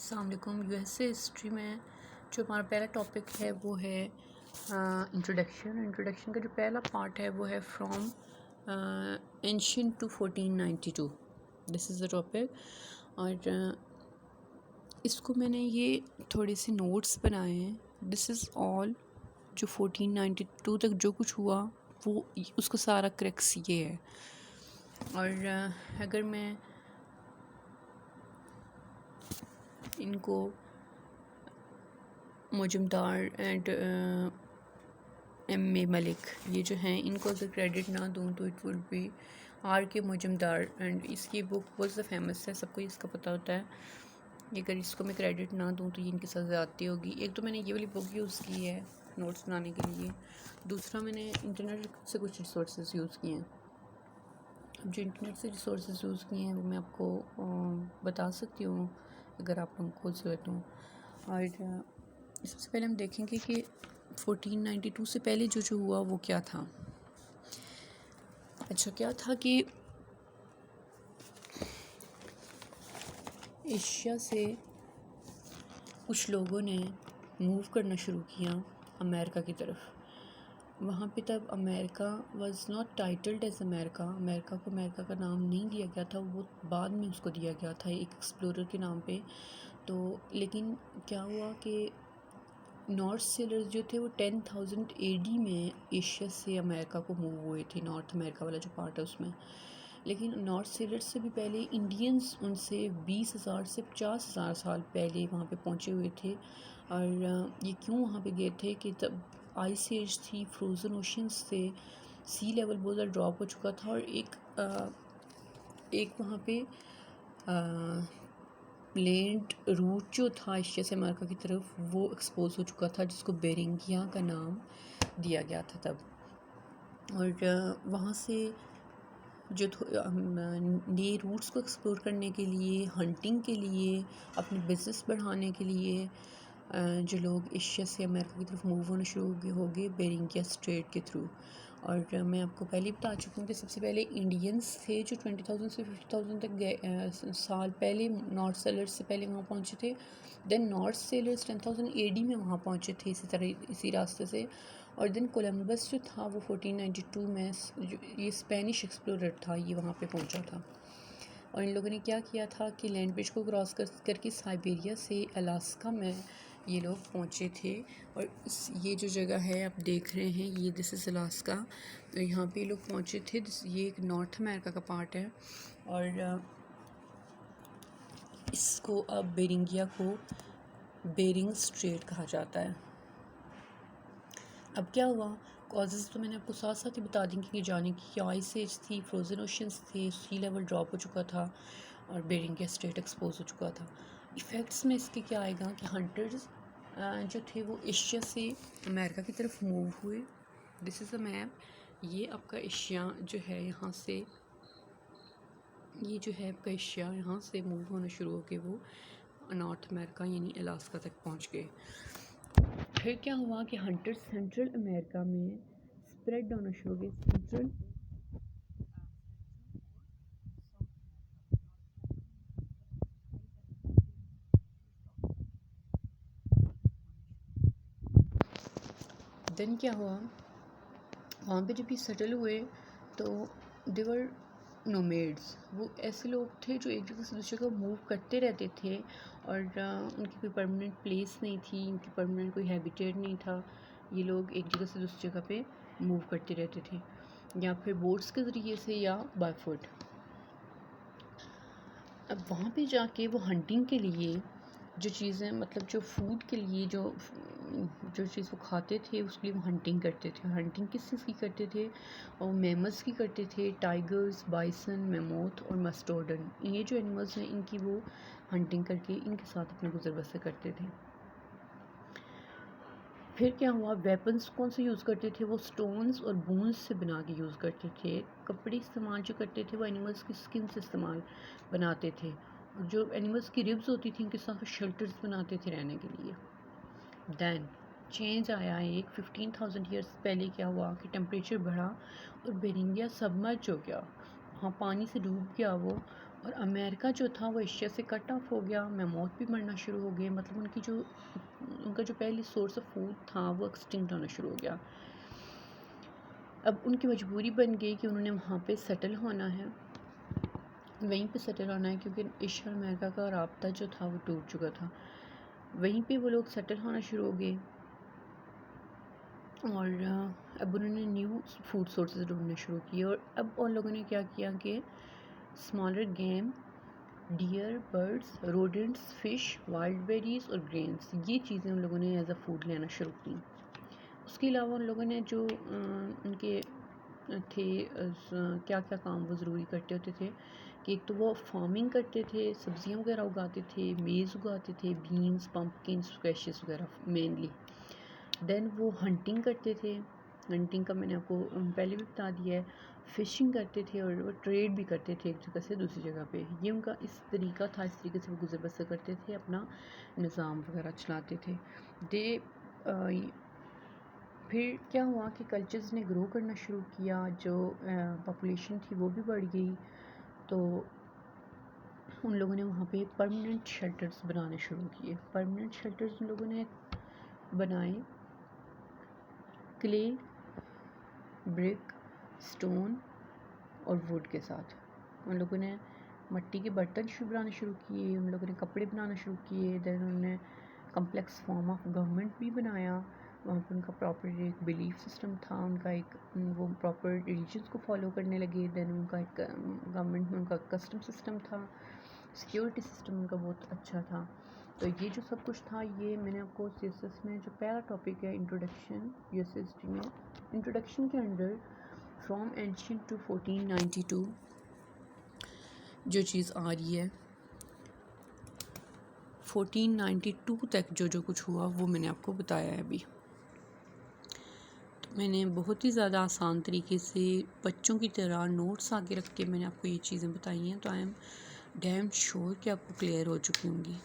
अस्सलाम वालेकुम। USA history में जो हमारा पहला टॉपिक है वो है इंट्रोडक्शन का जो पहला पार्ट है वो है from ancient to 1492। This is the topic. और इसको मैंने ये थोड़े से नोट्स बनाए हैं। दिस इज़ ऑल जो 1492 तक जो कुछ हुआ वो उसका सारा क्रक्स ये है। और अगर मैं इनको Majumdar and M A Malik ये जो हैं इनको अगर क्रेडिट ना दूँ तो इट वुड बी आर के मुजमदार। एंड इसकी बुक बहुत ज़्यादा फेमस है, सबको इसका पता होता है। अगर इसको मैं क्रेडिट ना दूँ तो ये इनके साथ ज़्यादती होगी। एक तो मैंने ये वाली बुक यूज़ की है नोट्स बनाने के लिए, दूसरा मैंने इंटरनेट से कुछ रिसोर्सेज यूज़ किए हैं। अब जो इंटरनेट से रिसोर्सेज यूज़ किए हैं वो मैं आपको बता सकती हूँ अगर आप लोगों को ज़रूरत हो। और सबसे पहले हम देखेंगे कि 1492 से पहले जो हुआ वो क्या था। अच्छा, क्या था कि एशिया से कुछ लोगों ने मूव करना शुरू किया अमेरिका की तरफ। वहाँ पे तब America was not titled as America. America को अमेरिका का नाम नहीं दिया गया था, वो बाद में उसको दिया गया था एक एक्सप्लोरर के नाम पे। तो लेकिन क्या हुआ कि नॉर्थ सेलर्स जो थे वो 10,000 एडी में एशिया से अमेरिका को मूव हुए थे, नॉर्थ अमेरिका वाला जो पार्ट है उसमें। लेकिन नॉर्थ सेलर्स से भी पहले इंडियंस उनसे 20,000 से 50,000 साल पहले वहाँ पे पहुँचे हुए थे। और ये क्यों वहाँ पे गए थे कि तब आइस एज थी, फ्रोज़न ओशंस थे, सी लेवल बहुत ज़्यादा ड्रॉप हो चुका था। और एक वहाँ पे लैंड रूट जो था एशिया से अमेरिका की तरफ वो एक्सपोज हो चुका था, जिसको बेरिंगिया का नाम दिया गया था तब। और वहाँ से जो नए रूट्स को एक्सप्लोर करने के लिए, हंटिंग के लिए, अपने बिज़नेस बढ़ाने के लिए जो लोग एशिया से अमेरिका की तरफ मूव होना शुरू हो गए बेरिंगिया स्ट्रेट के थ्रू। और मैं आपको पहले ही बता चुकी हूँ कि सबसे पहले इंडियंस थे जो 20,000 से 50,000 तक गए साल पहले नॉर्थ सेलर्स से पहले वहाँ पहुँचे थे। देन नॉर्थ सेलर्स 10,000 एडी में वहाँ पहुँचे थे इसी तरह इसी रास्ते से। और देन कोलंबस जो था वो 1492 में ये स्पेनिश एक्सप्लोरर था, ये वहाँ पे पहुँचा था। और इन लोगों ने क्या किया था कि लैंड ब्रिज को क्रॉस करके साइबेरिया से अलास्का में ये लोग पहुँचे थे। और ये जो जगह है आप देख रहे हैं ये दिस इज़ अलास्का। तो यहाँ पे लोग पहुँचे थे। ये एक नॉर्थ अमेरिका का पार्ट है। और इसको अब बेरिंगिया को बेरिंग स्ट्रेट कहा जाता है। अब क्या हुआ, कॉजेज़ तो मैंने आपको साथ साथ ही बता दी कि जाने की आइस एज थी, फ्रोज़न ओशंस थे, सी लेवल ड्रॉप हो चुका था और बेरिंगिया स्ट्रेट एक्सपोज हो चुका था। इफ़ेक्ट्स में इसके क्या आएगा कि हंटर्स जो थे वो एशिया से अमेरिका की तरफ मूव हुए। This is a map. ये आपका एशिया जो है यहाँ से, ये जो है आपका एशिया यहाँ से मूव होना शुरू हो के वो नॉर्थ अमेरिका यानी अलास्का तक पहुँच गए। फिर क्या हुआ कि हंटर्स सेंट्रल अमेरिका में स्प्रेड होना शुरू हो गए। सेंट्रल देन क्या हुआ, वहाँ पे जब ये सेटल हुए तो देवर नोमेड्स, वो ऐसे लोग थे जो एक जगह से दूसरी जगह मूव करते रहते थे। और उनकी कोई परमानेंट प्लेस नहीं थी, उनकी परमानेंट कोई हैबिटेट नहीं था। ये लोग एक जगह से दूसरी जगह पे मूव करते रहते थे, या फिर बोट्स के ज़रिए से या बाय फुट। अब वहाँ पे जाके वो हंटिंग के लिए जो चीज़ें, मतलब जो फूड के लिए जो चीज़ वो खाते थे उसके लिए वो हंटिंग करते थे। हंटिंग किस चीज़ की करते थे? और मैमल्स की करते थे, टाइगर्स, बाइसन, मैमोथ और मस्टोडन। ये जो एनिमल्स हैं इनकी वो हंटिंग करके इनके साथ अपने गुजर बसर करते थे। फिर क्या हुआ, वेपन्स कौन से यूज़ करते थे? वो स्टोन्स और बोन्स से बना के यूज़ करते थे। कपड़े इस्तेमाल जो करते थे वो एनिमल्स की स्किन से इस्तेमाल बनाते थे। और जो एनिमल्स की रिब्स होती थी उनके साथ शेल्टर्स बनाते थे रहने के लिए। देन चेंज आया एक 15,000 ईयर्स पहले। क्या हुआ कि टेम्परेचर बढ़ा और बेरिंगिया सबमर्ज हो गया, वहाँ पानी से डूब गया वो। और अमेरिका जो था वो एशिया से कट ऑफ हो गया, मैमोथ भी मरना शुरू हो गए, मतलब उनका जो पहली सोर्स ऑफ फूड था वो एक्सटिंक्ट होना शुरू हो गया। अब उनकी मजबूरी बन गई कि उन्होंने वहाँ पे सेटल होना है, वहीं पे सेटल होना है, क्योंकि एशिया और अमेरिका का राब्ता जो था वो टूट चुका था। वहीं पे वो लोग सेटल होना शुरू हो गए और अब उन्होंने न्यू फूड सोर्सेज ढूंढने शुरू किए। और अब उन लोगों ने क्या किया कि smaller game, deer, birds, rodents, fish, wild berries और ग्रेन्स, ये चीज़ें उन लोगों ने एज अ फूड लेना शुरू की। उसके अलावा उन लोगों ने जो उनके थे क्या क्या काम वो ज़रूरी करते होते थे कि एक तो वो फार्मिंग करते थे, सब्जियां वगैरह उगाते थे, मेज़ उगाते थे, बीन्स, पम्पकिन, स्क्वैशेस वगैरह मेनली। देन वो हंटिंग करते थे, हंटिंग का मैंने आपको पहले भी बता दिया है। फ़िशिंग करते थे और वो ट्रेड भी करते थे एक जगह से दूसरी जगह पे। ये उनका इस तरीका था, इस तरीके से वो गुजर बसर करते थे, अपना निज़ाम वगैरह चलाते थे। फिर क्या हुआ कि कल्चर्स ने ग्रो करना शुरू किया, जो पॉपुलेशन थी वो भी बढ़ गई, तो उन लोगों ने वहाँ पे परमानेंट शेल्टर्स बनाने शुरू किए। परमानेंट शेल्टर्स उन लोगों ने बनाए क्ले, ब्रिक, स्टोन और वुड के साथ। उन लोगों ने मिट्टी के बर्तन बनाने शुरू किए, उन लोगों ने कपड़े बनाना शुरू किए। देन उन्होंने कम्प्लेक्स फॉर्म ऑफ गवर्नमेंट भी बनाया। वहाँ पर उनका प्रॉपर एक बिलीफ सिस्टम था, उनका एक वो प्रॉपर रिलीजन्स को फॉलो करने लगे। देन उनका एक गवर्नमेंट में उनका कस्टम सिस्टम था, सिक्योरिटी सिस्टम उनका बहुत अच्छा था। तो ये जो सब कुछ था, ये मैंने आपको CSS में जो पहला टॉपिक है इंट्रोडक्शन, यूएस हिस्ट्री में इंट्रोडक्शन के अंडर फ्रॉम एंशिएंट टू 1492 जो चीज़ आ रही है, 1492 तक जो कुछ हुआ वो मैंने आपको बताया है अभी। तो मैंने बहुत ही ज़्यादा आसान तरीके से बच्चों की तरह नोट्स आगे रख के मैंने आपको ये चीज़ें बताई हैं, तो आई एम डैम श्योर कि आपको क्लियर हो चुकी होंगी।